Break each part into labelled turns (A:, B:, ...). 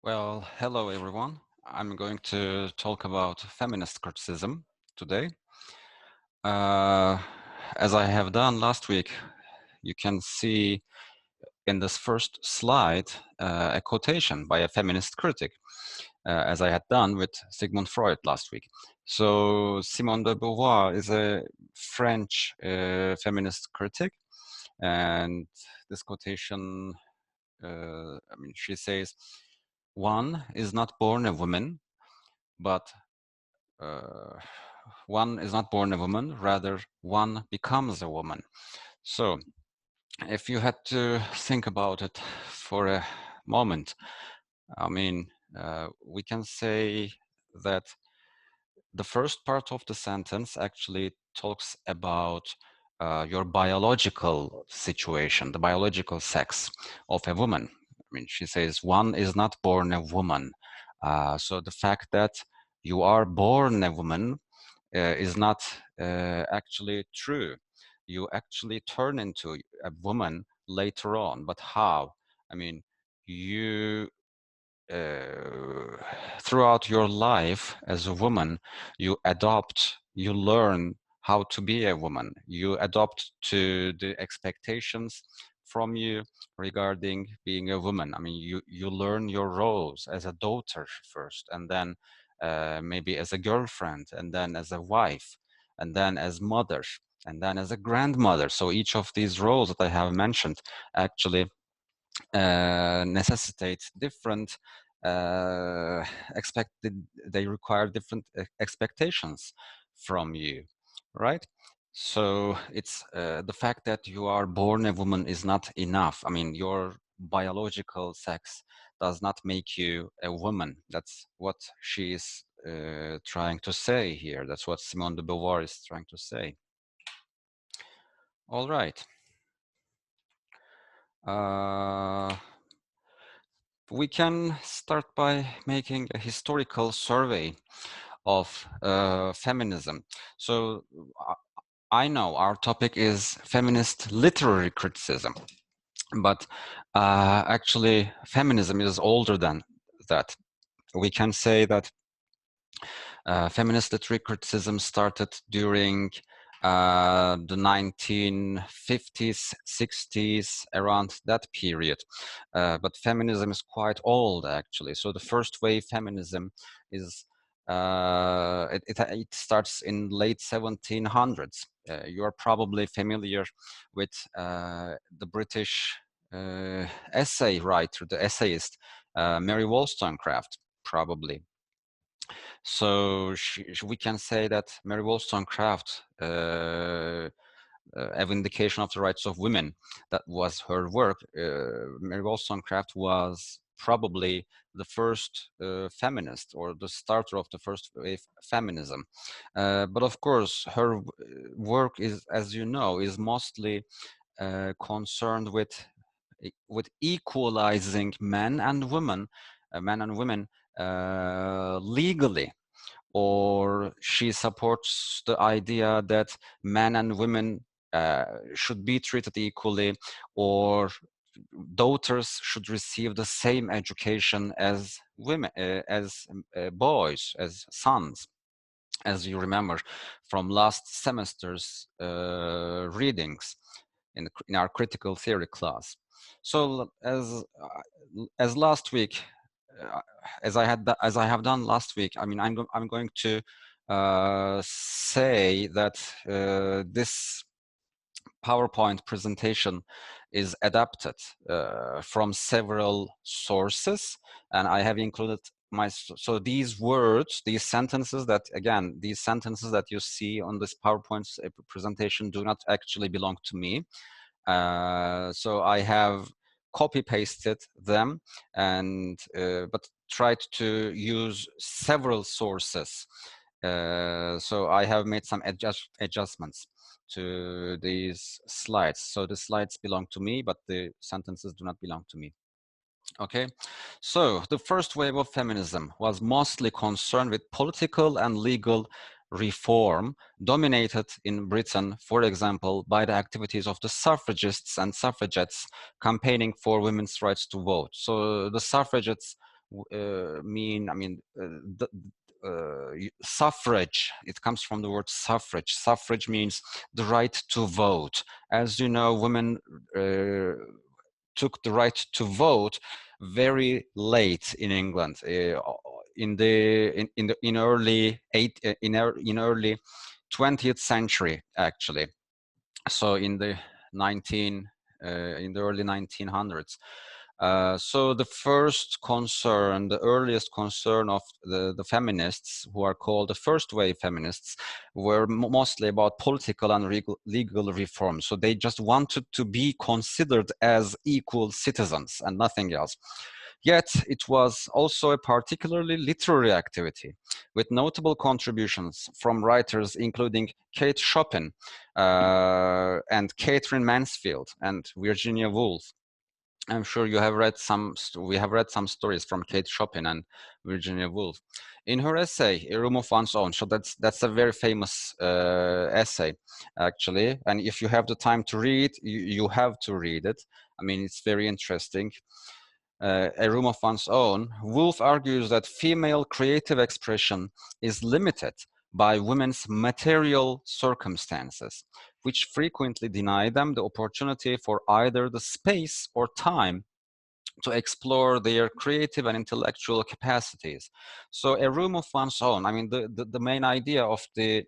A: Well, hello everyone. I'm going to talk about feminist criticism today. Uh, as I have done last week, you can see in this first slide a quotation by a feminist critic, as I had done with Sigmund Freud last week. So Simone de Beauvoir is a French feminist critic, and this quotation, she says, "One is not born a woman, but uh, one is not born a woman, rather one becomes a woman." So if you had to think about it for a moment, we can say that the first part of the sentence actually talks about your biological situation, the biological sex of a woman. She says one is not born a woman. So the fact that you are born a woman is not actually true. You actually turn into a woman later on, but how? You uh, throughout your life as a woman, you adopt, you learn how to be a woman. You adopt to the expectations from you regarding being a woman. You learn your roles as a daughter first, and then maybe as a girlfriend, and then as a wife, and then as mother, and then as a grandmother. So each of these roles that I have mentioned actually necessitate different they require different expectations from you, right? So it's the fact that you are born a woman is not enough. Your biological sex does not make you a woman. That's what she is trying to say here. That's what Simone de Beauvoir is trying to say. All right. We can start by making a historical survey of feminism. So I know our topic is feminist literary criticism, but actually feminism is older than that. We can say that feminist literary criticism started during the 1950s, 60s, around that period. But feminism is quite old, actually. So the first wave feminism is it starts in late 1700s. You are probably familiar with the British essay writer, the essayist Mary Wollstonecraft, probably. So we can say that Mary Wollstonecraft, a vindication of the rights of women, that was her work. Mary Wollstonecraft was probably the first feminist, or the starter of the first wave feminism. But of course, her work is, as you know, is mostly concerned with equalizing men and women, legally, or she supports the idea that men and women should be treated equally, or daughters should receive the same education as women, as boys, as sons, as you remember from last semester's readings in our critical theory class. So as last week, uh, as I have done last week, I'm going to say that this PowerPoint presentation is adapted from several sources, and I have included so these words, these sentences that you see on this PowerPoint presentation do not actually belong to me. So I have copy pasted them, and but tried to use several sources. So I have made some adjustments to these slides. So the slides belong to me, but the sentences do not belong to me. Okay, so the first wave of feminism was mostly concerned with political and legal reform, dominated in Britain, for example, by the activities of the suffragists and suffragettes campaigning for women's rights to vote. So the suffragettes mean, suffrage. It comes from the word suffrage. Suffrage means the right to vote. As you know, women took the right to vote very late in England, in early 20th century, actually. So in the early 1900s. So the earliest concern of the feminists, who are called the first wave feminists, were mostly about political and legal reform. So they just wanted to be considered as equal citizens and nothing else. Yet it was also a particularly literary activity, with notable contributions from writers including Kate Chopin and Catherine Mansfield and Virginia Woolf. I'm sure you have read we have read some stories from Kate Chopin and Virginia Woolf. In her essay, A Room of One's Own, so that's a very famous essay, actually. And if you have the time to read, you have to read it. I mean, it's very interesting. A Room of One's Own, Woolf argues that female creative expression is limited by women's material circumstances, which frequently deny them the opportunity for either the space or time to explore their creative and intellectual capacities. So A Room of One's Own, I mean, the main idea of the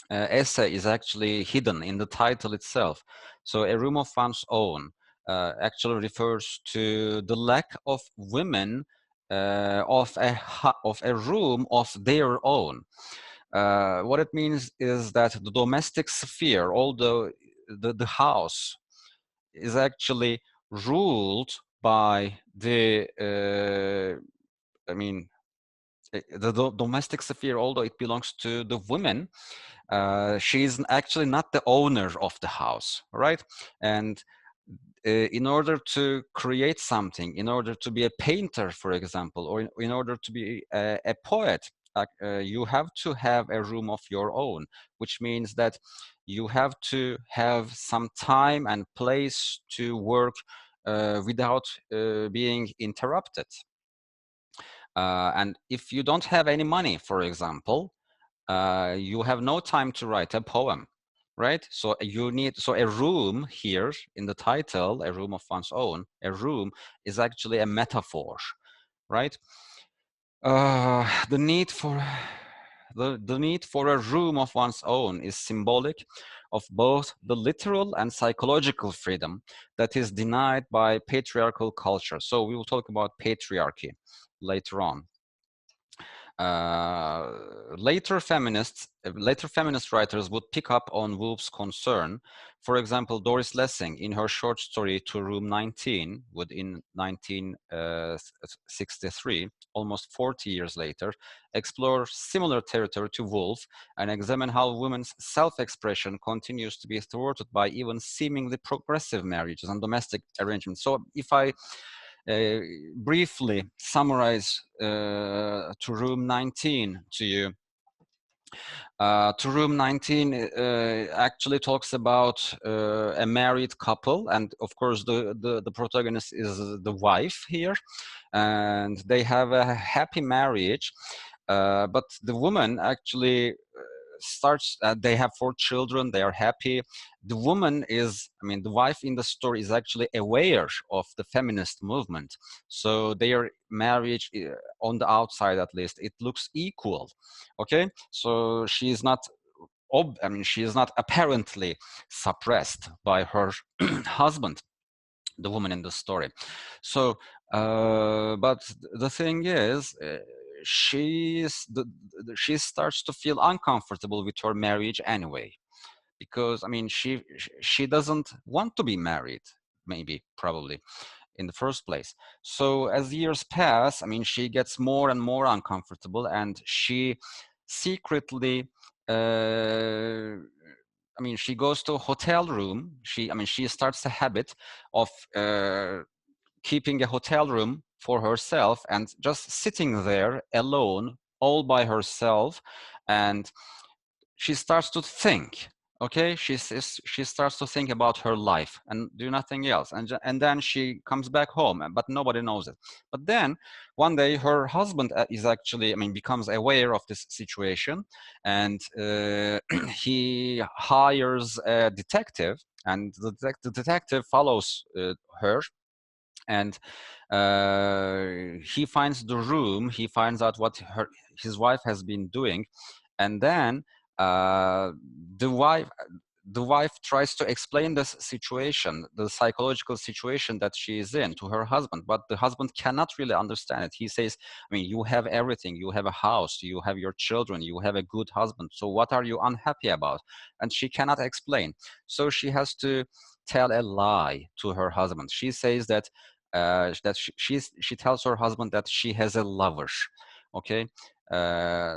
A: essay is actually hidden in the title itself. So A Room of One's Own actually refers to the lack of women of a room of their own. What it means is that the domestic sphere, although the house is actually ruled by the domestic sphere, although it belongs to the women, she's actually not the owner of the house, right? And in order to create something, in order to be a painter, for example, or in order to be a poet, you have to have a room of your own, which means that you have to have some time and place to work without being interrupted. And if you don't have any money, for example, you have no time to write a poem, right? So a room here in the title, A Room of One's Own, a room is actually a metaphor, right? The need for a room of one's own is symbolic of both the literal and psychological freedom that is denied by patriarchal culture. So we will talk about patriarchy later on. Later feminist writers would pick up on Woolf's concern. For example, Doris Lessing, in her short story To Room 19, would in 1963, almost 40 years later, explore similar territory to Woolf and examine how women's self-expression continues to be thwarted by even seemingly progressive marriages and domestic arrangements. So if I briefly summarize To Room 19 to you. To Room 19 actually talks about a married couple, and of course the protagonist is the wife here, and they have a happy marriage, but the woman actually they have 4 children, they are happy. The woman is, the wife in the story is actually aware of the feminist movement. So their marriage, on the outside at least, it looks equal, okay? So she is not apparently suppressed by her husband, the woman in the story. So, but the thing is, she starts to feel uncomfortable with her marriage anyway, because she doesn't want to be married, probably in the first place. So as years pass, she gets more and more uncomfortable, and she secretly she goes to a hotel room. She starts a habit of keeping a hotel room for herself and just sitting there alone, all by herself. And she starts to think, Okay, she starts to think about her life and do nothing else, and then she comes back home, but nobody knows it. But then one day her husband is actually, I mean, becomes aware of this situation, and he hires a detective, and the detective follows her, and he finds the room. He finds out what his wife has been doing, and then uh, the wife the wife tries to explain this situation, the psychological situation that she is in, to her husband, but the husband cannot really understand it. He says, I mean, you have everything, you have a house, you have your children, you have a good husband, so what are you unhappy about? And she cannot explain, so she has to tell a lie to her husband. She says that she tells her husband that she has a lover. Okay,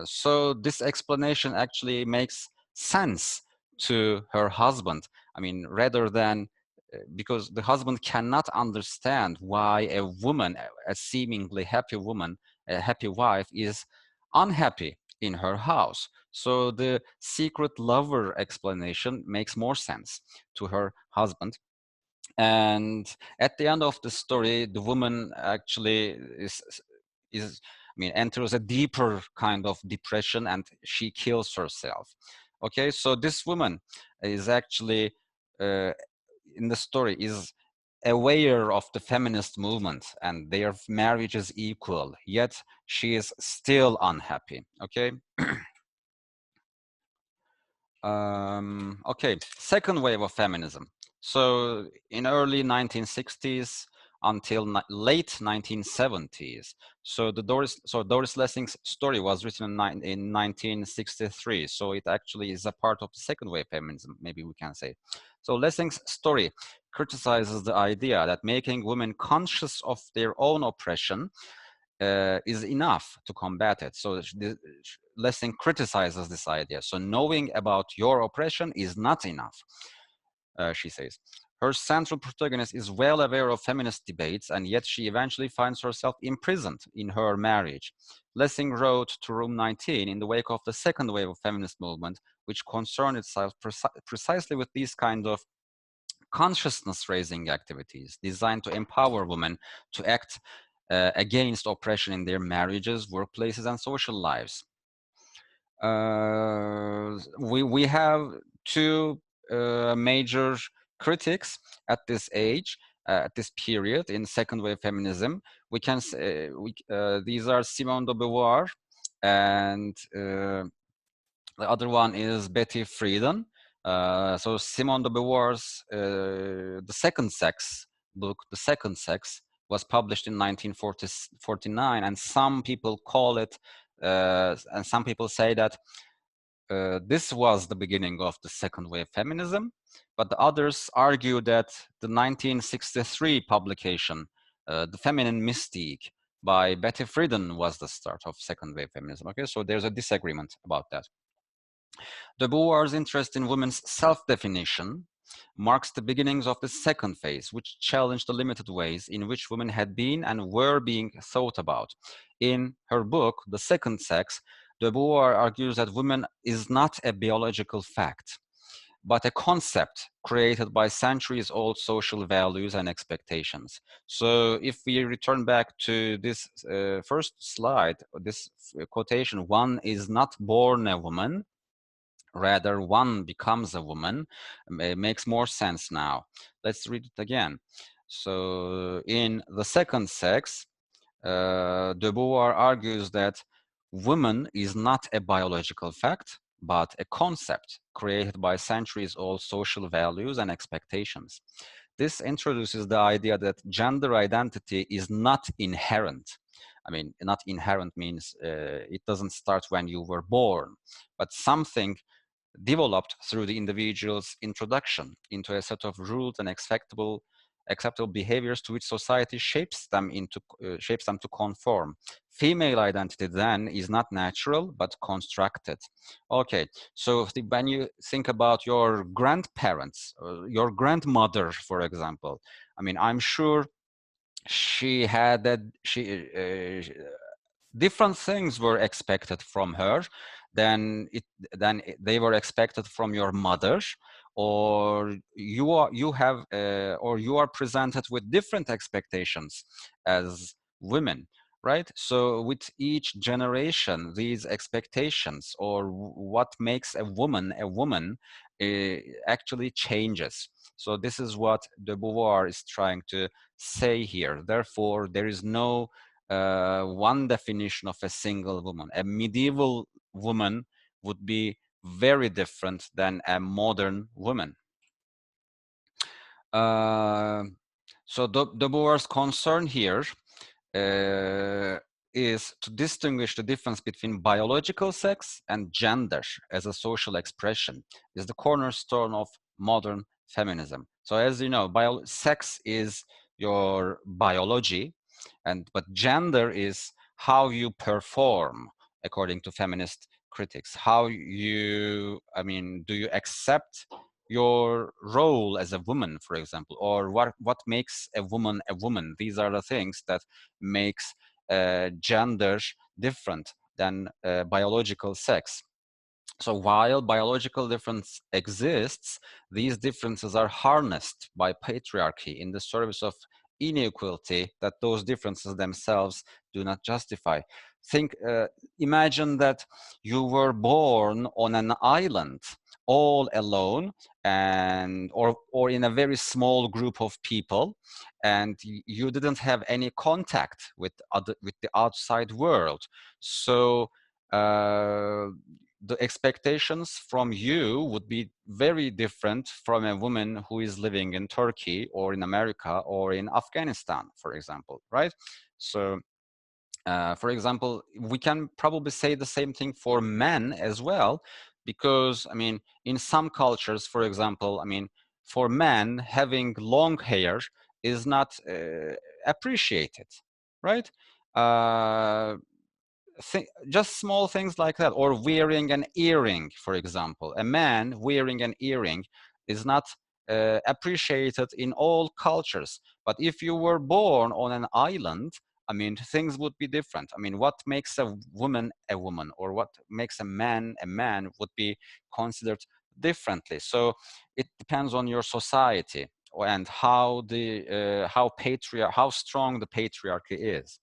A: so this explanation actually makes sense to her husband. I mean, rather than because the husband cannot understand why a woman, a seemingly happy woman, a happy wife, is unhappy in her house. So the secret lover explanation makes more sense to her husband. And at the end of the story, the woman actually is I mean, enters a deeper kind of depression, and she kills herself. Okay, so this woman is actually in the story is aware of the feminist movement and their marriage is equal, yet she is still unhappy. Okay. Okay, second wave of feminism. So in early 1960s until late 1970s. So Doris Lessing's story was written in 1963. So it actually is a part of the second wave feminism, maybe we can say. So Lessing's story criticizes the idea that making women conscious of their own oppression is enough to combat it. So Lessing criticizes this idea. So knowing about your oppression is not enough, she says. Her central protagonist is well aware of feminist debates, and yet she eventually finds herself imprisoned in her marriage. Lessing wrote to Room 19 in the wake of the second wave of feminist movement, which concerned itself precisely with these kind of consciousness-raising activities designed to empower women to act against oppression in their marriages, workplaces, and social lives. We have two major critics at this age, at this period in second wave feminism. We can say these are Simone de Beauvoir, and the other one is Betty Friedan. So Simone de Beauvoir's The Second Sex book, The Second Sex, was published in 1949, and some people call it, and some people say that this was the beginning of the second wave feminism, but the others argue that the 1963 publication, The Feminine Mystique, by Betty Friedan, was the start of second wave feminism. Okay, so there's a disagreement about that. De Beauvoir's interest in women's self-definition marks the beginnings of the second phase, which challenged the limited ways in which women had been and were being thought about. In her book, The Second Sex, de Beauvoir argues that woman is not a biological fact, but a concept created by centuries-old social values and expectations. So if we return back to this first slide, this quotation, one is not born a woman, rather one becomes a woman, it makes more sense now. Let's read it again. So in The Second Sex, de Beauvoir argues that woman is not a biological fact, but a concept created by centuries-old social values and expectations. This introduces the idea that gender identity is not inherent. I mean, not inherent means it doesn't start when you were born, but something developed through the individual's introduction into a set of rules and acceptable behaviors to which society shapes them to conform. Female identity then is not natural but constructed. Okay, so when you think about your grandparents, your grandmother, for example, I mean, I'm sure she had that different things were expected from her. than they were expected from your mother, or you are presented with different expectations as women, right? So with each generation, these expectations or what makes a woman actually changes. So this is what de Beauvoir is trying to say here. Therefore, there is no one definition of a single woman. A medieval woman would be very different than a modern woman. So de Beauvoir's concern here is to distinguish the difference between biological sex and gender as a social expression is the cornerstone of modern feminism. So as you know, sex is your biology, but gender is how you perform, according to feminist critics. How you, do you accept your role as a woman, for example, or what makes a woman a woman? These are the things that makes gender different than biological sex. So while biological difference exists, these differences are harnessed by patriarchy in the service of inequality that those differences themselves do not justify. Imagine that you were born on an island all alone, and or in a very small group of people, and you didn't have any contact with the outside world. So the expectations from you would be very different from a woman who is living in Turkey or in America or in Afghanistan, for example, right? So, for example, we can probably say the same thing for men as well, because, in some cultures, for example, for men, having long hair is not appreciated, right? Just small things like that, or wearing an earring, for example. A man wearing an earring is not appreciated in all cultures. But if you were born on an island, things would be different. What makes a woman, or what makes a man would be considered differently. So it depends on your society and how how strong the patriarchy is.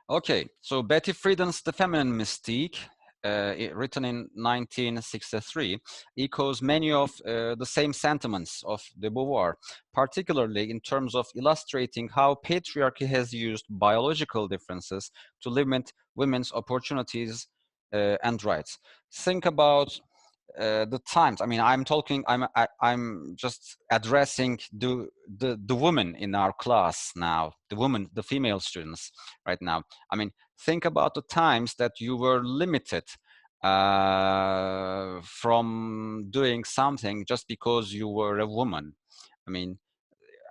A: Okay, so Betty Friedan's The Feminine Mystique, written in 1963, echoes many of the same sentiments of de Beauvoir, particularly in terms of illustrating how patriarchy has used biological differences to limit women's opportunities and rights. Think about the times. I'm just addressing the women in our class now, the female students right now. Think about the times that you were limited from doing something just because you were a woman.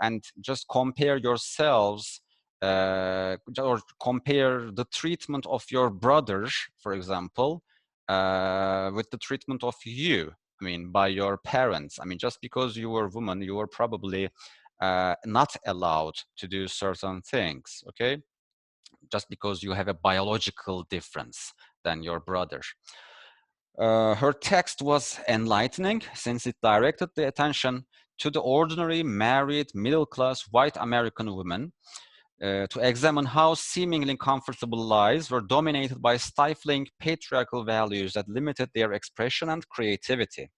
A: And just compare yourselves or compare the treatment of your brothers, for example, with the treatment of you, by your parents. Just because you were a woman, you were probably not allowed to do certain things, okay? Just because you have a biological difference than your brother. Her text was enlightening since it directed the attention to the ordinary, married, middle-class, white American women to examine how seemingly comfortable lives were dominated by stifling patriarchal values that limited their expression and creativity.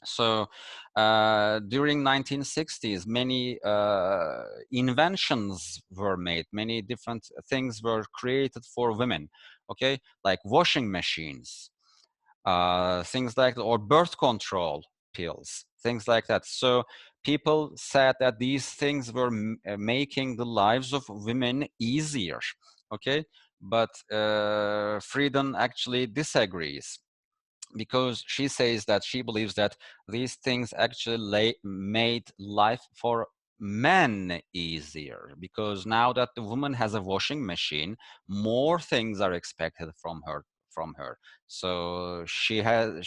A: So during 1960s, many inventions were made, many different things were created for women, okay, like washing machines, things like that, or birth control pills, things like that. So people said that these things were making the lives of women easier, okay? But Friedan actually disagrees, because she says that she believes that these things actually made life for men easier, because now that the woman has a washing machine, more things are expected from her. So she has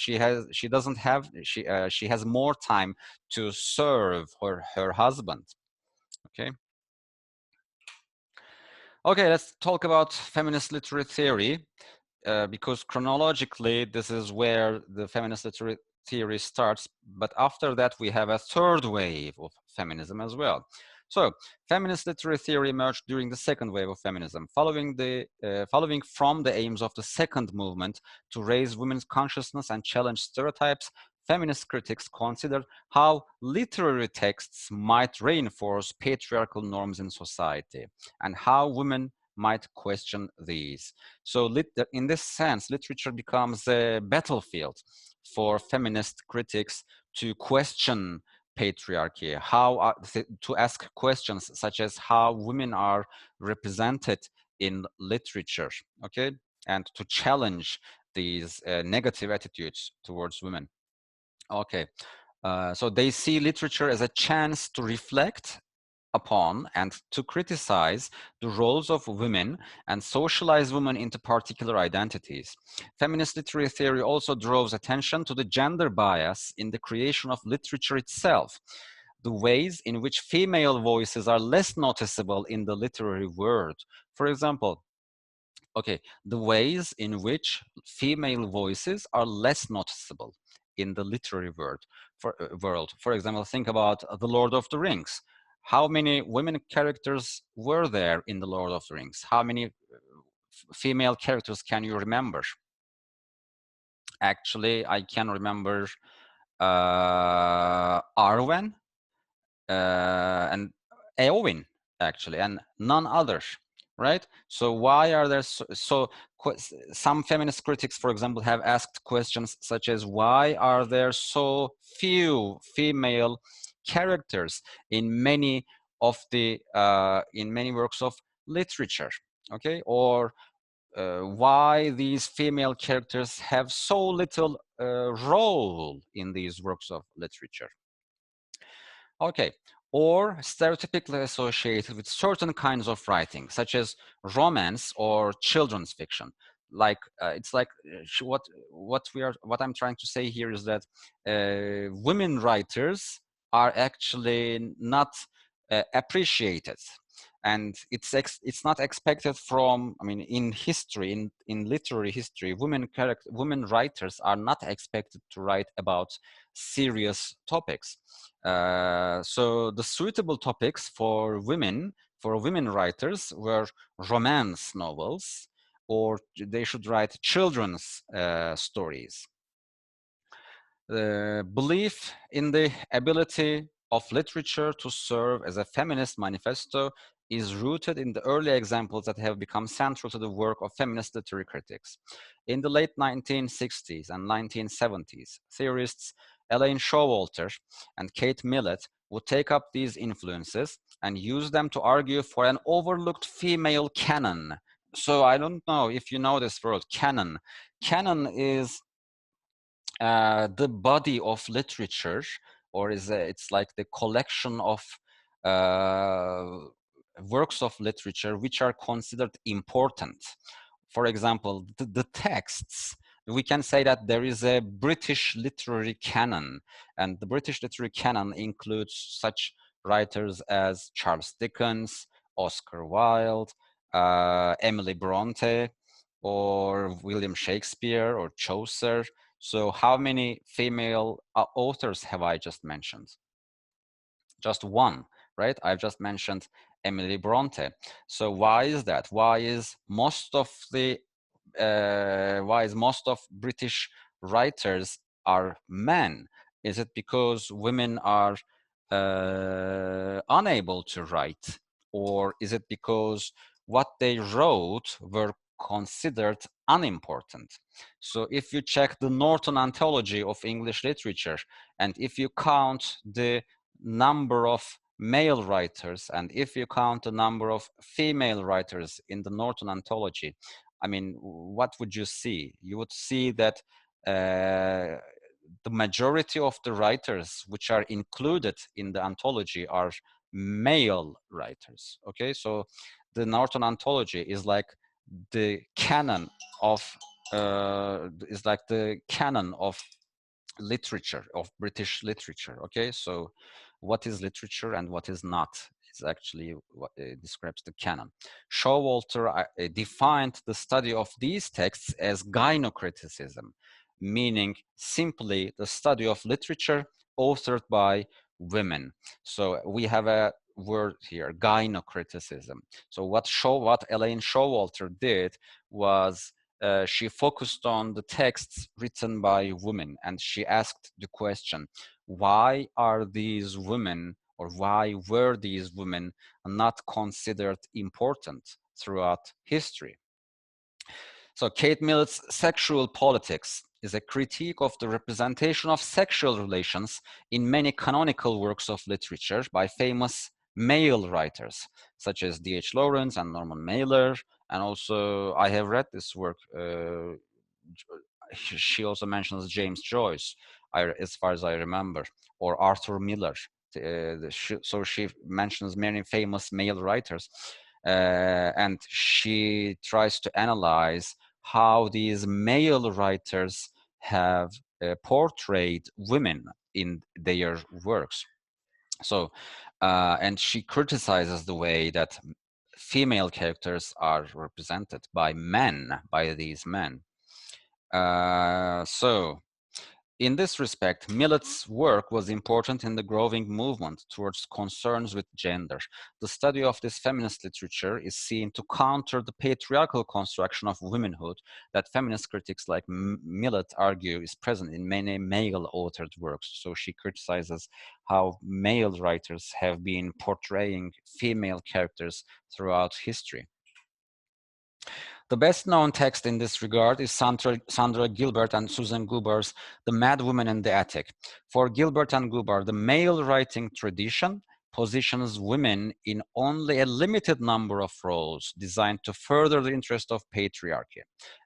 A: more time to serve her husband. Okay, let's talk about feminist literary theory. because chronologically, this is where the feminist literary theory starts. But after that, we have a third wave of feminism as well. So, feminist literary theory emerged during the second wave of feminism, following from the aims of the second movement to raise women's consciousness and challenge stereotypes. Feminist critics considered how literary texts might reinforce patriarchal norms in society and how women might question these. So in this sense, literature becomes a battlefield for feminist critics to question patriarchy, to ask questions such as how women are represented in literature, okay, and to challenge these negative attitudes towards women. Okay, so they see literature as a chance to reflect upon and to criticize the roles of women and socialize women into particular identities. Feminist literary theory also draws attention to the gender bias in the creation of literature itself, the ways in which female voices are less noticeable in the literary world. For example, okay, the ways in which female voices are less noticeable in the literary world. For example, think about The Lord of the Rings. How many women characters were there in The Lord of the Rings? How many female characters can you remember? Actually, I can remember Arwen and Eowyn, actually, and none others, right? So why are there some feminist critics, for example, have asked questions such as why are there so few female characters in many of the in many works of literature, okay? Or why these female characters have so little role in these works of literature. Okay, or stereotypically associated with certain kinds of writing, such as romance or children's fiction. Like it's like what I'm trying to say here is that women writers are actually not appreciated, and it's not expected from. I mean, in history, in literary history, women writers are not expected to write about serious topics. So the suitable topics for women writers were romance novels, or they should write children's stories. The belief in the ability of literature to serve as a feminist manifesto is rooted in the early examples that have become central to the work of feminist literary critics. In the late 1960s and 1970s, theorists Elaine Showalter and Kate Millett would take up these influences and use them to argue for an overlooked female canon. So I don't know if you know this word, canon. Canon is the body of literature, or it's like the collection of works of literature which are considered important. For example, the texts. We can say that there is a British literary canon, and the British literary canon includes such writers as Charles Dickens, Oscar Wilde, Emily Bronte, or William Shakespeare, or Chaucer. So how many female authors have I just mentioned? Just one, right? I've just mentioned Emily Bronte. So why is that? Why is most of British writers are men? Is it because women are unable to write, or is it because what they wrote were considered unimportant? So if you check the Norton Anthology of English Literature, and if you count the number of male writers and if you count the number of female writers in the Norton Anthology, I mean, what would you see? You would see that the majority of the writers which are included in the anthology are male writers. Okay, so the Norton Anthology is like the canon of literature, of British literature. Okay, so what is literature and what is not? is actually what describes the canon. Showalter defined the study of these texts as gynocriticism, meaning simply the study of literature authored by women. So we have a word here, gynocriticism. So what Elaine Showalter did was she focused on the texts written by women, and she asked the question, why are these women, or why were these women not considered important throughout history? So Kate Millett's Sexual Politics is a critique of the representation of sexual relations in many canonical works of literature by famous male writers, such as D.H. Lawrence and Norman Mailer. And also, I have read this work. She also mentions James Joyce, as far as I remember, or Arthur Miller. So she mentions many famous male writers, and she tries to analyze how these male writers have portrayed women in their works. So, and she criticizes the way that female characters are represented by men, by these men. So, in this respect, Millett's work was important in the growing movement towards concerns with gender. The study of this feminist literature is seen to counter the patriarchal construction of womanhood that feminist critics like Millett argue is present in many male-authored works. So she criticizes how male writers have been portraying female characters throughout history. The best known text in this regard is Sandra Gilbert and Susan Gubar's The Mad Woman in the Attic. For Gilbert and Gubar, the male writing tradition positions women in only a limited number of roles designed to further the interest of patriarchy.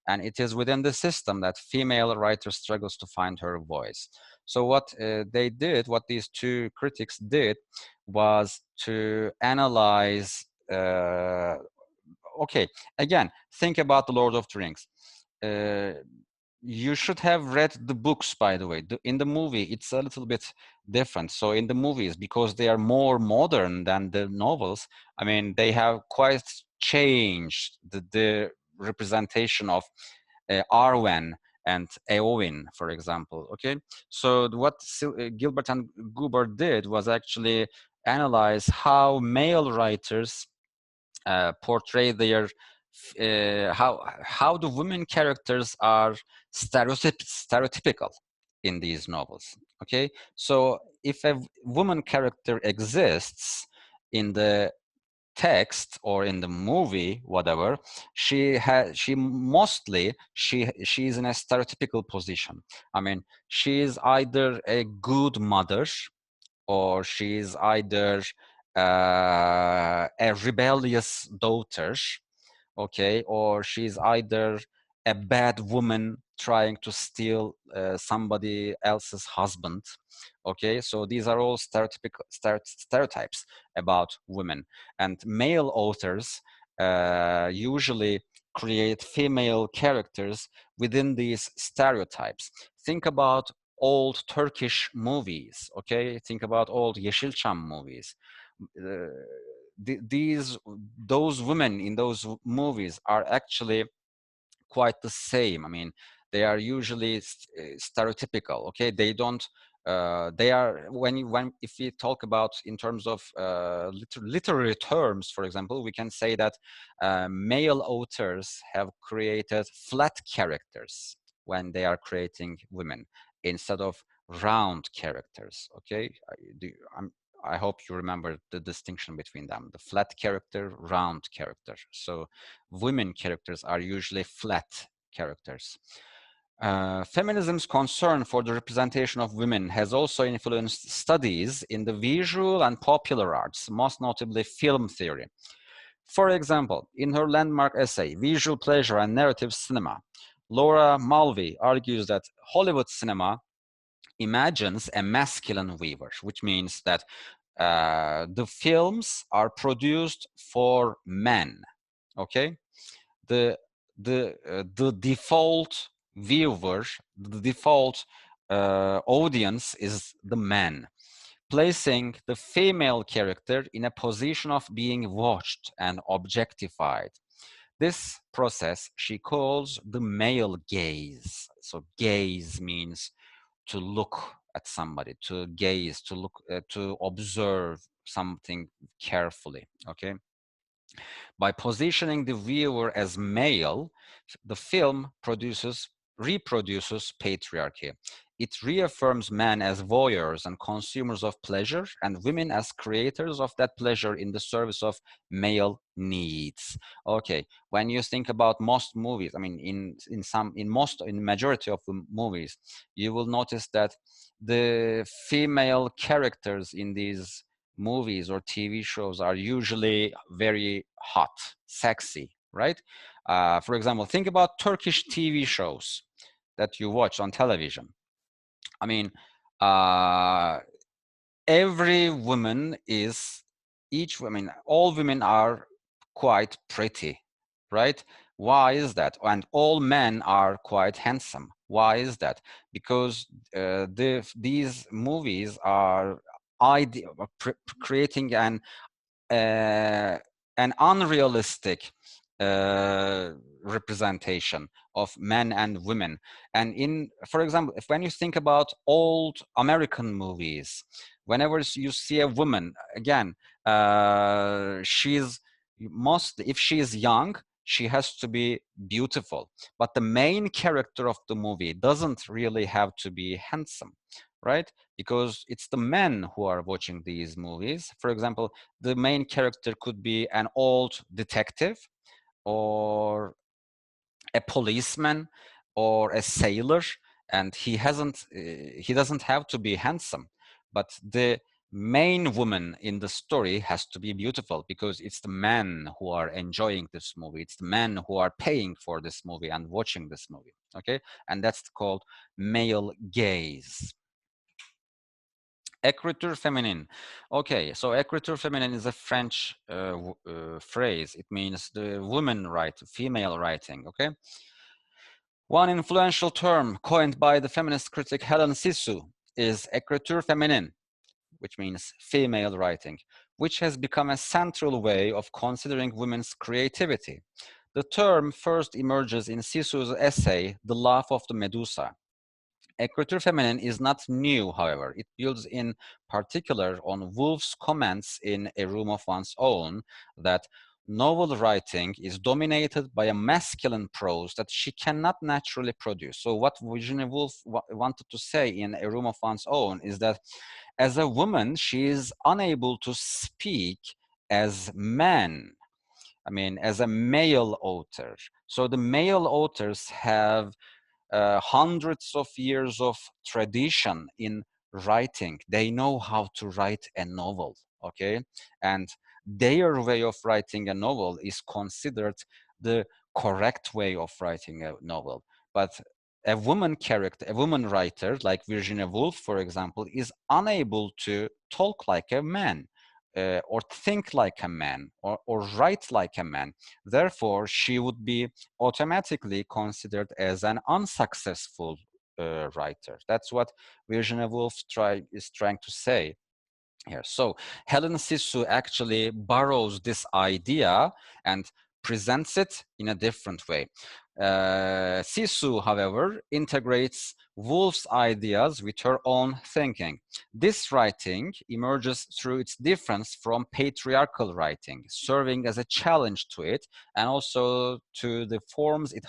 A: And it is within the system that female writer struggles to find her voice. So what they did, what these two critics did, was to analyze okay, again, think about the Lord of the Rings. You should have read the books, by the way. In the movie, it's a little bit different. So in the movies, because they are more modern than the novels, I mean, they have quite changed the representation of Arwen and Eowyn, for example, okay? So what Gilbert and Guber did was actually analyze how male writers portray their how the women characters are stereotypical in these novels. Okay, so if a woman character exists in the text or in the movie, whatever, she's in a stereotypical position. I mean, she's either a good mother, or she's either a rebellious daughter, okay, or she's either a bad woman trying to steal somebody else's husband, okay. So these are all stereotypes about women, and male authors usually create female characters within these stereotypes. Think about old Turkish movies, okay? Think about old Yeşilçam movies. Those women in those movies are actually quite the same. I mean, they are usually stereotypical, okay? They don't, they are, if we talk about in terms of literary terms, for example, we can say that male authors have created flat characters when they are creating women instead of round characters, okay? I hope you remember the distinction between them, the flat character, round character. So women characters are usually flat characters. Feminism's concern for the representation of women has also influenced studies in the visual and popular arts, most notably film theory. For example, in her landmark essay, Visual Pleasure and Narrative Cinema, Laura Mulvey argues that Hollywood cinema imagines a masculine weaver, which means that the films are produced for men, okay? The default viewer, the default audience is the man. placing the female character in a position of being watched and objectified. This process she calls the male gaze. So gaze means to look at somebody, to gaze, to look, to observe something carefully, okay? By positioning the viewer as male, the film reproduces patriarchy. It reaffirms men as voyeurs and consumers of pleasure, and women as creators of that pleasure in the service of male needs. Okay, when you think about most movies, I mean, in majority of the movies, you will notice that the female characters in these movies or TV shows are usually very hot, sexy, right? For example, think about Turkish TV shows that you watch on television. I mean, every woman is, all women are quite pretty, right? Why is that? And all men are quite handsome. Why is that? Because these movies are creating an unrealistic representation of men and women. And for example, when you think about old American movies, whenever you see a woman, again, if she is young, she has to be beautiful. But the main character of the movie doesn't really have to be handsome, right? Because it's the men who are watching these movies. For example, the main character could be an old detective or a policeman or a sailor, and he doesn't have to be handsome, but the main woman in the story has to be beautiful, because it's the men who are enjoying this movie, it's the men who are paying for this movie and watching this movie, okay? And that's called male gaze. Écriture féminine. Okay, so écriture féminine is a French phrase. It means the woman female writing, okay? One influential term coined by the feminist critic Helen Sissou is écriture féminine, which means female writing, which has become a central way of considering women's creativity. The term first emerges in Sissou's essay, The Laugh of the Medusa. Écriture féminine is not new, however. It builds in particular on Woolf's comments in A Room of One's Own that novel writing is dominated by a masculine prose that she cannot naturally produce. So what Virginia Woolf wanted to say in A Room of One's Own is that as a woman, she is unable to speak as men. I mean, as a male author. So the male authors have hundreds of years of tradition in writing. They know how to write a novel, okay? And their way of writing a novel is considered the correct way of writing a novel. But a woman character, a woman writer like Virginia Woolf, for example, is unable to talk like a man. Or think like a man, or write like a man. Therefore, she would be automatically considered as an unsuccessful writer. That's what Virginia Woolf is trying to say here. So Helen Sissou actually borrows this idea and presents it in a different way. Sissou, however, integrates Woolf's ideas with her own thinking. This writing emerges through its difference from patriarchal writing, serving as a challenge to it and also to the forms it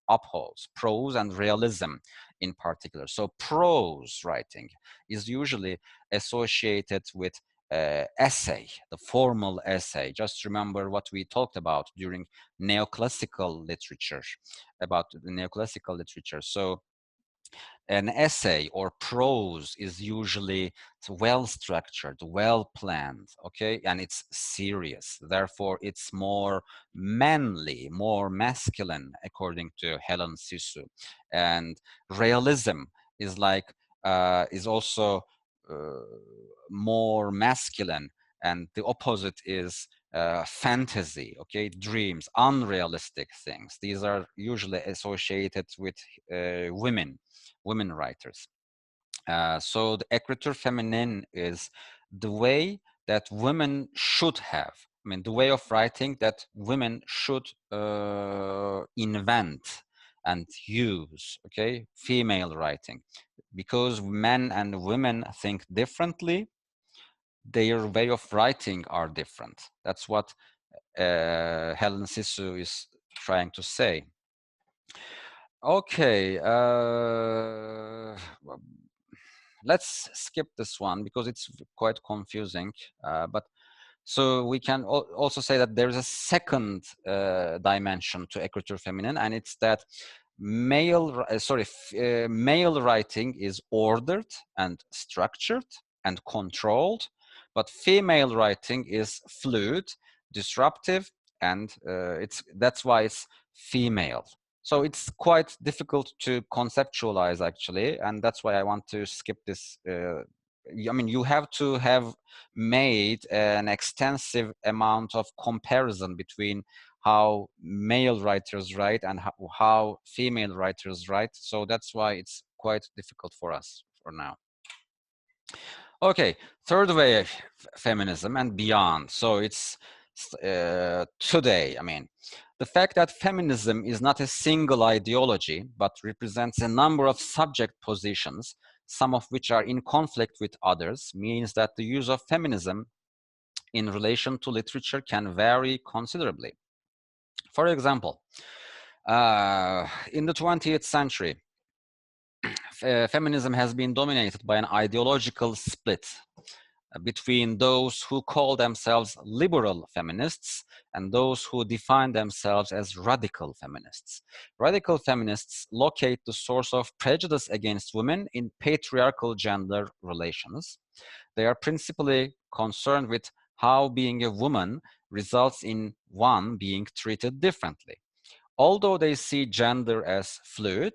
A: upholds, prose and realism in particular. So prose writing is usually associated with essay, the formal essay. Just remember what we talked about during neoclassical literature, about the neoclassical literature. So an essay or prose is usually well structured, well planned, okay, and it's serious. Therefore, it's more manly, more masculine, according to Helen Sissou. And realism is is also more masculine, and the opposite is fantasy, okay, dreams, unrealistic things. These are usually associated with women writers. So the écriture féminine is the way that women should have. I mean, the way of writing that women should invent and use, okay? Female writing. Because men and women think differently, their way of writing are different. That's what Helen Sisu is trying to say. Okay, let's skip this one because it's quite confusing. But so we can also say that there's a second dimension to écriture féminine, and it's that male writing is ordered and structured and controlled, but female writing is fluid, disruptive, and that's why it's female. So it's quite difficult to conceptualize actually, and that's why I want to skip this. I mean, you have to have made an extensive amount of comparison between how male writers write and how female writers write. So that's why it's quite difficult for us for now. Okay, third wave feminism and beyond. So it's today, I mean, the fact that feminism is not a single ideology, but represents a number of subject positions, some of which are in conflict with others, means that the use of feminism in relation to literature can vary considerably. For example, in the 20th century, feminism has been dominated by an ideological split between those who call themselves liberal feminists and those who define themselves as radical feminists. Radical feminists locate the source of prejudice against women in patriarchal gender relations. They are principally concerned with how being a woman results in one being treated differently. Although they see gender as fluid,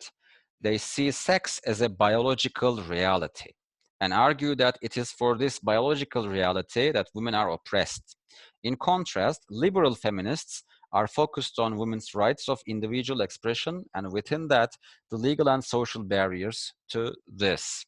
A: they see sex as a biological reality and argue that it is for this biological reality that women are oppressed. In contrast, liberal feminists are focused on women's rights of individual expression, and within that, the legal and social barriers to this.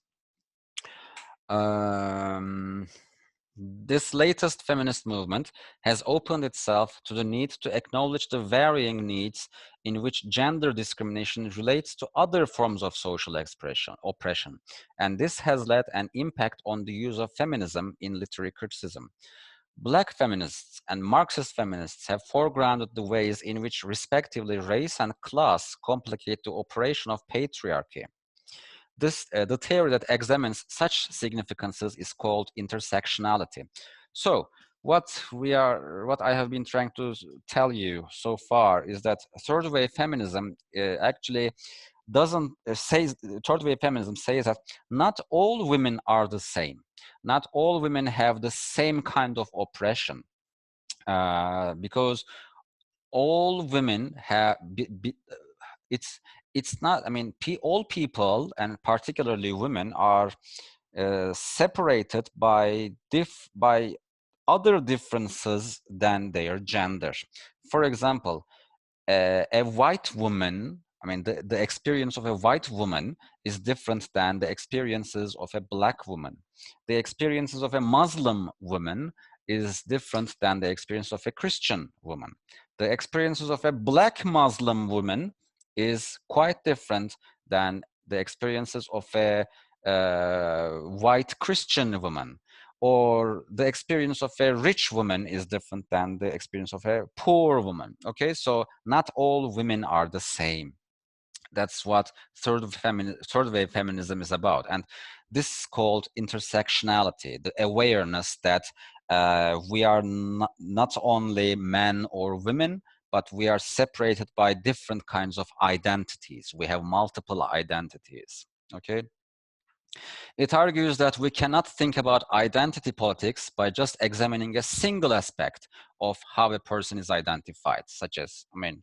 A: This latest feminist movement has opened itself to the need to acknowledge the varying needs in which gender discrimination relates to other forms of social oppression. And this has led an impact on the use of feminism in literary criticism. Black feminists and Marxist feminists have foregrounded the ways in which respectively race and class complicate the operation of patriarchy. The theory that examines such significances is called intersectionality. So what I have been trying to tell you so far is that third wave feminism actually doesn't say, third wave feminism says that not all women are the same. Not all women have the same kind of oppression because all women have, it's not, I mean, all people and particularly women are separated by other differences than their gender. For example, a white woman, I mean, the experience of a white woman is different than the experiences of a black woman. The experiences of a Muslim woman is different than the experience of a Christian woman. The experiences of a black Muslim woman is quite different than the experiences of a white Christian woman. Or the experience of a rich woman is different than the experience of a poor woman. Okay, so not all women are the same. That's what third wave feminism is about. And this is called intersectionality, the awareness that we are not only men or women, but we are separated by different kinds of identities. We have multiple identities, okay? It argues that we cannot think about identity politics by just examining a single aspect of how a person is identified, such as, I mean,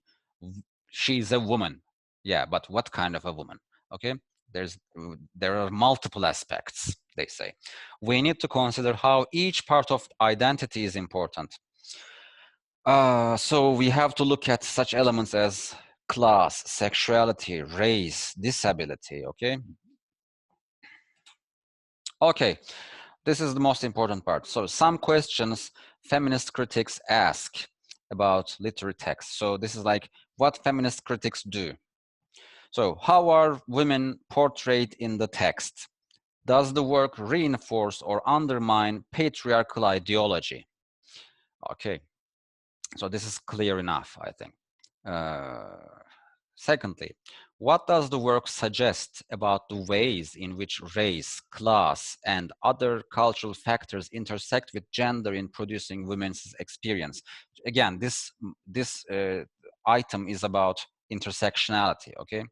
A: she's a woman. Yeah, but what kind of a woman? Okay, there are multiple aspects, they say. We need to consider how each part of identity is important. So we have to look at such elements as class, sexuality, race, disability, okay? Okay, this is the most important part. So some questions feminist critics ask about literary texts. So this is like what feminist critics do. So how are women portrayed in the text? Does the work reinforce or undermine patriarchal ideology? Okay, so this is clear enough, I think. Secondly, what does the work suggest about the ways in which race, class, and other cultural factors intersect with gender in producing women's experience? Again, this item is about intersectionality, okay?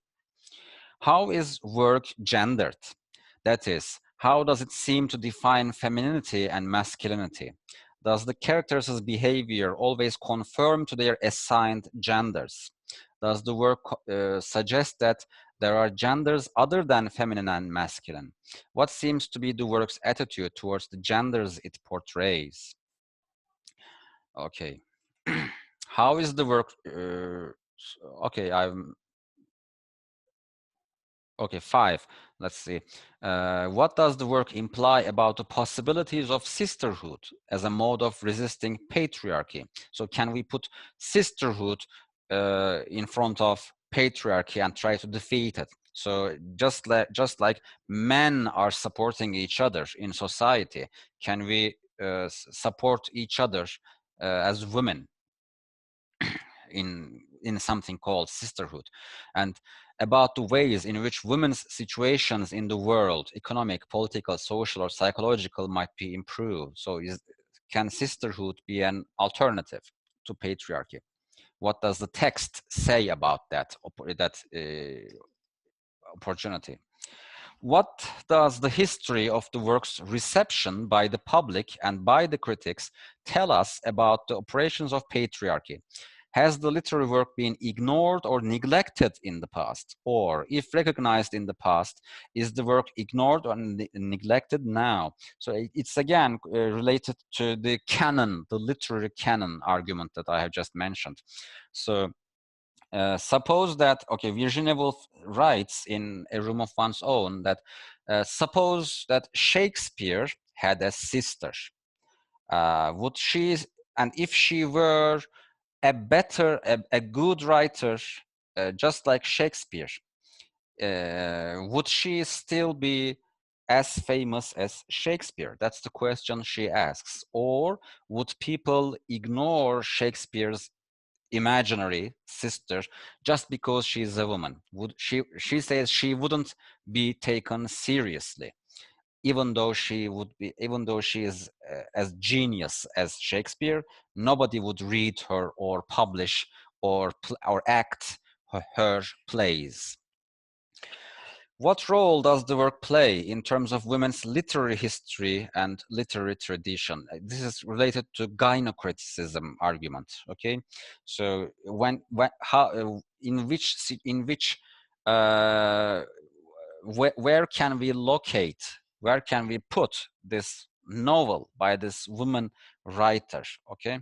A: How is work gendered? That is, how does it seem to define femininity and masculinity? Does the characters' behavior always conform to their assigned genders? Does the work suggest that there are genders other than feminine and masculine? What seems to be the work's attitude towards the genders it portrays? Okay. How is the work? Okay, Okay, 5. Let's see. What does the work imply about the possibilities of sisterhood as a mode of resisting patriarchy? So can we put sisterhood in front of patriarchy and try to defeat it? So just like men are supporting each other in society, can we support each other as women in something called sisterhood? And about the ways in which women's situations in the world, economic, political, social, or psychological, might be improved. So can sisterhood be an alternative to patriarchy? What does the text say about that opportunity? What does the history of the work's reception by the public and by the critics tell us about the operations of patriarchy? Has the literary work been ignored or neglected in the past? Or, if recognized in the past, is the work ignored or neglected now? So it's again related to the canon, the literary canon argument that I have just mentioned. So suppose that, okay, Virginia Woolf writes in A Room of One's Own that suppose that Shakespeare had a sister. Would she, and if she were a good writer, just like Shakespeare, would she still be as famous as Shakespeare? That's the question she asks. Or would people ignore Shakespeare's imaginary sister just because she's a woman? She says she wouldn't be taken seriously, even though she is as genius as Shakespeare. Nobody would read her or publish or act her plays. What role does the work play in terms of women's literary history and literary tradition? This is related to gynocriticism argument. Okay, so where can we locate, where can we put this novel by this woman writer? Okay.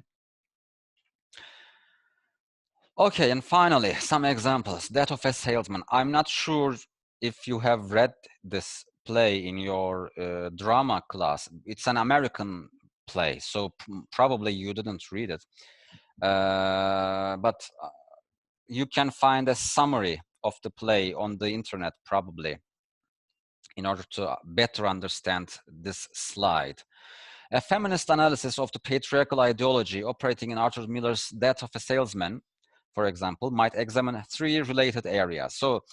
A: Okay, and finally, some examples. Death of a Salesman. I'm not sure if you have read this play in your drama class. It's an American play, so probably you didn't read it. But you can find a summary of the play on the internet, probably, in order to better understand this slide. A feminist analysis of the patriarchal ideology operating in Arthur Miller's Death of a Salesman, for example, might examine 3 related areas. So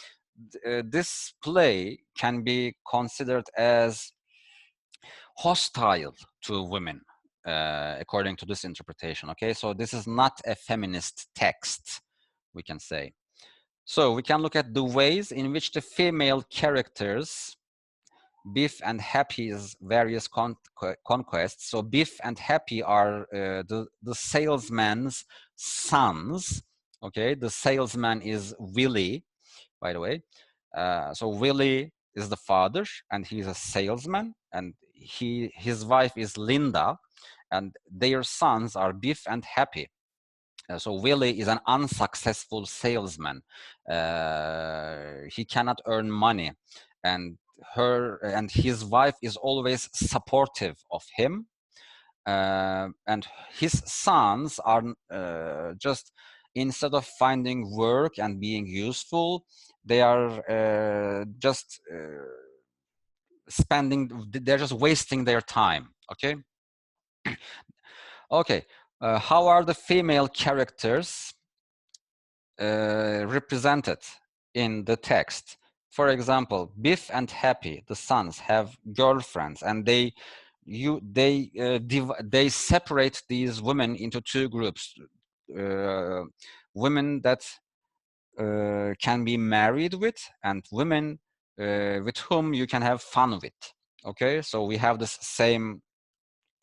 A: this play can be considered as hostile to women, according to this interpretation. Okay, so this is not a feminist text, we can say. So we can look at the ways in which the female characters, Biff and Happy's various conquests. So Biff and Happy are the salesman's sons. Okay, the salesman is Willie, by the way. So Willie is the father, and he's a salesman, and his wife is Linda, and their sons are Biff and Happy. So Willie is an unsuccessful salesman. He cannot earn money, and his wife is always supportive of him, and his sons are just, instead of finding work and being useful, they are just they're just wasting their time. Okay. Okay. How are the female characters represented in the text? For example, Biff and Happy, the sons, have girlfriends, and they separate these women into two groups: women that can be married with, and women with whom you can have fun with. Okay, so we have this same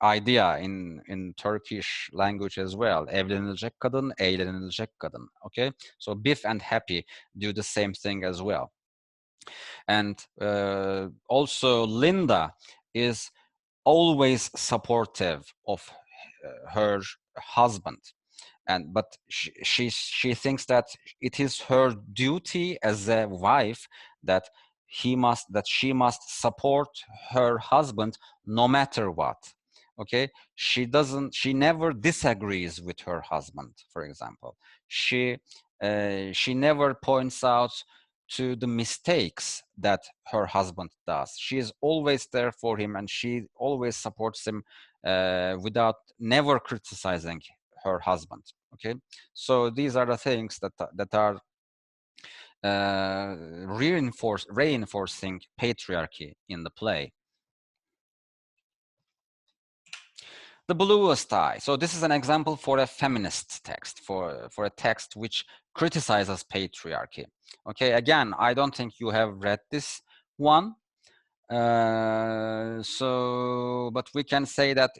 A: idea in Turkish language as well. Evlenilecek kadın, eğlenilecek kadın. Okay, so Biff and Happy do the same thing as well. And also Linda is always supportive of her husband, but she thinks that it is her duty as a wife that she must support her husband no matter what. Okay, she never disagrees with her husband. For example, she never points out to the mistakes that her husband does. She is always there for him, and she always supports him without never criticizing her husband. Okay, so these are the things that are reinforcing patriarchy in the play. The bluest eye. So this is an example for a feminist text, for a text which criticizes patriarchy. Okay, again, I don't think you have read this one. But we can say that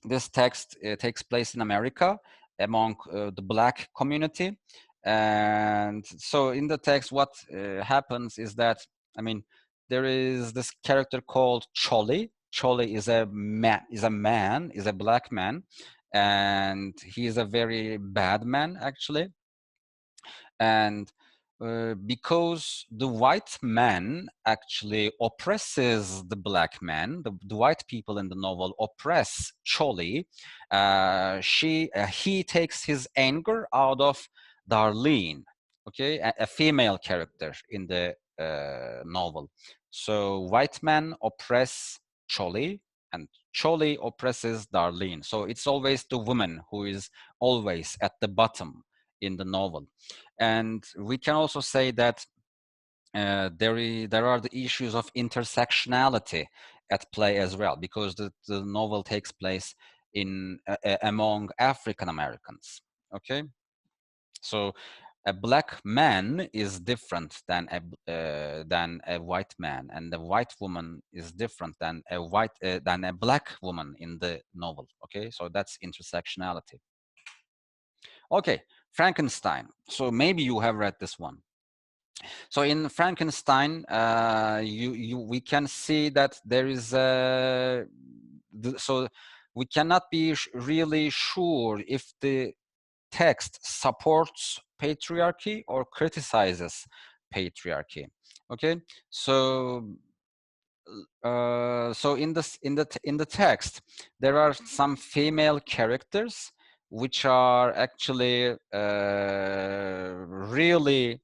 A: this text takes place in America among the Black community. And so in the text, what happens is that, I mean, there is this character called Cholly. Cholly is a Black man, and he is a very bad man, actually. And because the white man actually oppresses the Black man, the white people in the novel oppress Cholly, he takes his anger out of Darlene, okay, a female character in the novel. So white men oppress Cholly, and Cholly oppresses Darlene. So it's always the woman who is always at the bottom in the novel. And we can also say that there are the issues of intersectionality at play as well, because the novel takes place among African Americans. Okay, so a Black man is different than a white man, and the white woman is different than a Black woman in the novel. Okay, so that's intersectionality. Okay, Frankenstein. So maybe you have read this one. So in Frankenstein, we can see that there is so we cannot be really sure if the text supports patriarchy or criticizes patriarchy. Okay, so in the text there are some female characters which are actually really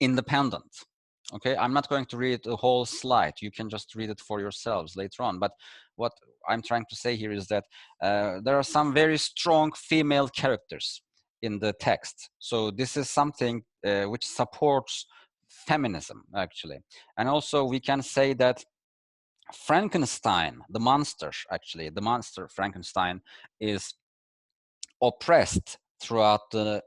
A: independent. Okay, I'm not going to read the whole slide. You can just read it for yourselves later on. But what I'm trying to say here is that there are some very strong female characters in the text. So this is something which supports feminism, actually. And also we can say that Frankenstein, the monster Frankenstein, is oppressed throughout the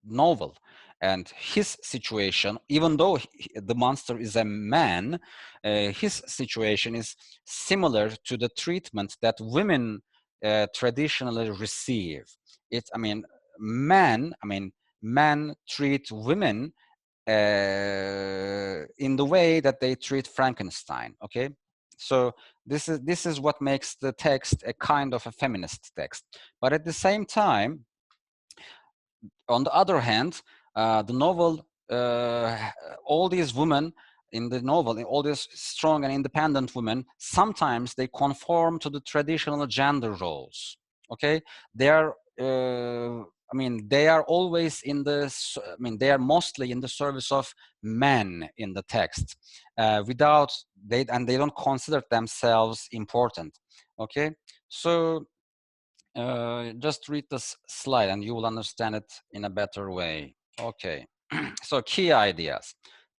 A: novel, and his situation, even though the monster is a man, his situation is similar to the treatment that women traditionally receive. Men treat women in the way that they treat Frankenstein. Okay, so this is what makes the text a kind of a feminist text. But at the same time, on the other hand, the novel, all these women in the novel, all these strong and independent women, sometimes they conform to the traditional gender roles. Okay, they are. I mean, they are always in the. I mean, they are mostly in the service of men in the text, without they and they don't consider themselves important. Okay, so just read this slide and you will understand it in a better way. Okay, so key ideas.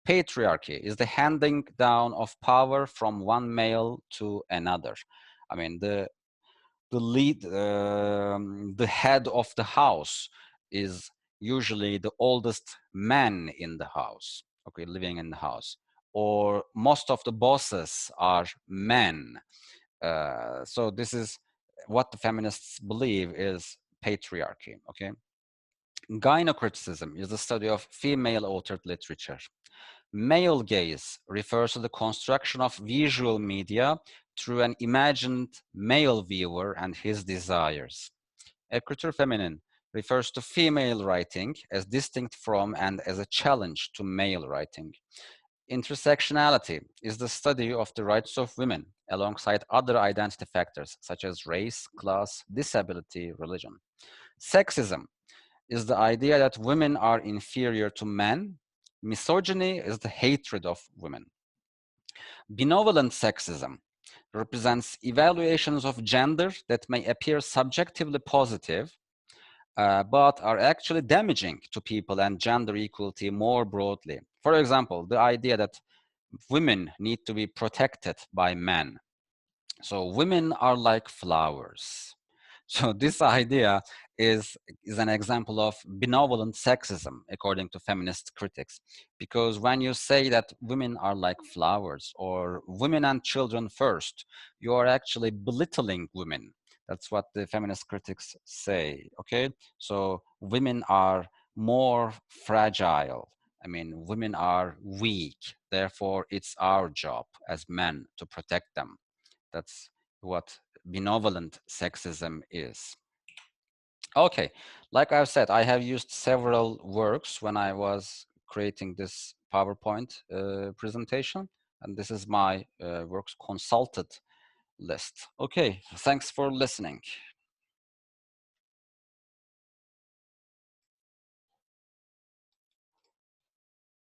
A: Patriarchy is the handing down of power from one male to another. I mean, the head of the house is usually the oldest man in the house, okay, living in the house, or most of the bosses are men. So this is what the feminists believe is patriarchy, okay? Gynocriticism is the study of female-authored literature. Male gaze refers to the construction of visual media through an imagined male viewer and his desires. Écriture féminine refers to female writing as distinct from and as a challenge to male writing. Intersectionality is the study of the rights of women alongside other identity factors such as race, class, disability, religion. Sexism is the idea that women are inferior to men. Misogyny is the hatred of women. Benevolent sexism represents evaluations of gender that may appear subjectively positive, but are actually damaging to people and gender equality more broadly. For example, the idea that women need to be protected by men. So women are like flowers. So this idea is an example of benevolent sexism, according to feminist critics, because when you say that women are like flowers or women and children first, you are actually belittling women. That's what the feminist critics say, okay? So women are more fragile. I mean, women are weak. Therefore, it's our job as men to protect them. That's what benevolent sexism is. Okay, like I've said, I have used several works when I was creating this PowerPoint presentation, and this is my works consulted list. Okay, thanks for listening.